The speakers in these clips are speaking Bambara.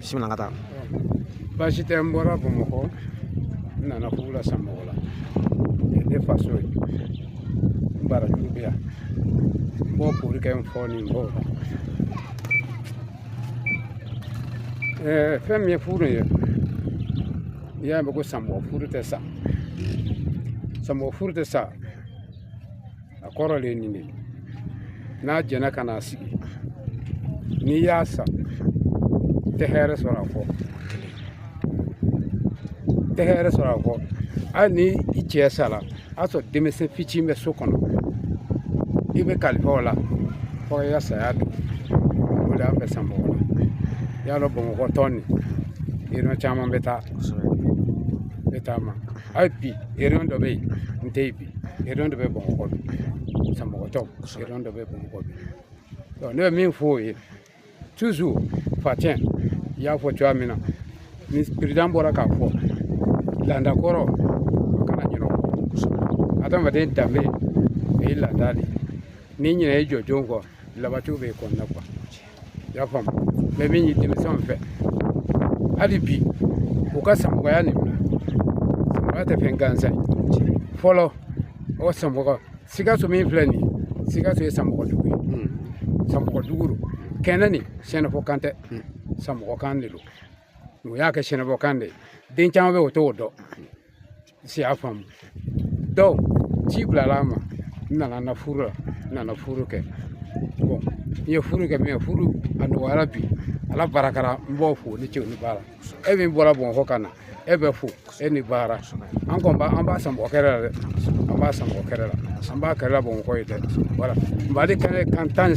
bisimila ka taa. Baasi tɛ n bɔra Bamakɔ n nana furu la san mɔgɔ la ne faso ye n barajuru bɛ yan n b'o foli kɛ n fɔ nin b'o la fɛn min ye furu ye n'i y'a mɛn ko sanmɔgɔ furu tɛ sa sanmɔgɔ furu tɛ sa a kɔrɔ de ye nin de ye n'a jɛnna ka n'a sigi n'i y'a sa tɛ hɛrɛ sɔrɔ a kɔ tɛ hɛrɛ sɔrɔ a kɔ hali ni i cɛ sara a y'a sɔrɔ denmisɛn fitinin bɛ so kɔnɔ i bɛ kalifa o la fo i ka saya don o de y'a bɛ san mɔgɔ la i y'a dɔn Bamakɔ tɔn nin réunion caman bɛ taa ma hali bi réunion dɔ bɛ yen n tɛ yen bi réunion dɔ bɛ Bamakɔ bi san mɔgɔ tɔw réunion dɔ bɛ Bamakɔ bi ne bɛ min fɔ o ye toujours Fatiyɛn i y'a fɔ cogoya min na ni président bɔra k'a fɔ laada kɔrɔ a kana ɲinɛ o kɔ adamaden danbe o ye laada de ye n'i ɲinɛ i jɔjɔnw kɔ labancogo bɛ i kɔnɔna kuwa i y'a faamu mɛ min ye denmisɛnw fɛ hali bi u ka sanmɔgɔya nin bila sanmɔgɔya tɛ fɛn gansan ye fɔlɔ o sanmɔgɔ Sikaso min filɛ nin ye Sikaso ye sanmɔgɔdugu ye sanmɔgɔdugu don kɛnɛ nin Sɛnɛfɔkan tɛ sanmɔgɔkan de don o y'a kɛ Sɛnɛfɔkan de ye den caman bɛ o t'o dɔn si y'a faamu donc ci bilala a ma n nana n na furu la n nana furu kɛ bon n ye furu kɛ min furu a nɔgɔyara bi Ala barakara n b'aw fo ni cɛw ni baara e min bɔra Bamakɔ ka na e bɛ fo e ni baara an kɔni an b'a sanmɔgɔ kɛrɛ la dɛ an b'a sanmɔgɔ kɛrɛ la an b'a kɛrɛ la Bamakɔ ye dɛ voilà Mali kɛnɛ kan 13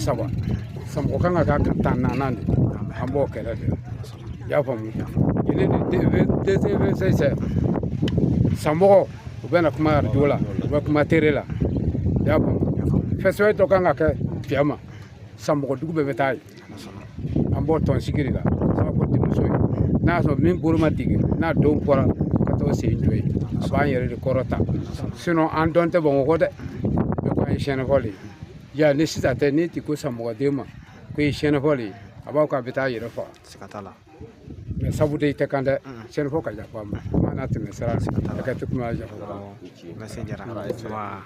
sanmɔgɔ kan ka k'a kan 14 de an b'o kɛrɛ de la i y'a faamu sanmɔgɔ u bɛna kuma radio la u bɛ kuma télé la i y'a faamu fɛsɛbɛ dɔ kan ka kɛ fiya ma sanmɔgɔdugu bɛɛ bɛ taa yen an b'o tɔnsigi de la sama ko denmuso ye n'a y'a sɔrɔ min bolo ma digi n'a denw bɔra ka t'o sen jɔ yen a b'an yɛrɛ de kɔrɔ ta sinon an dɔn tɛ Bamakɔ dɛ bɛɛ ko an ye Sɛnɛfɔ de ye ya ni sisan tɛ n'i ti ko sanmɔgɔden ma ko i ye Sɛnɛfɔ de ye a b'a fɔ k'a bɛ taa a yɛrɛ faga Siga t'a la mɛ sabu de i tɛ kan dɛ Sɛnɛfɔ ka yafa ma kuma n'a tɛmɛ sira hakɛ tɛ kuma yafa merci jara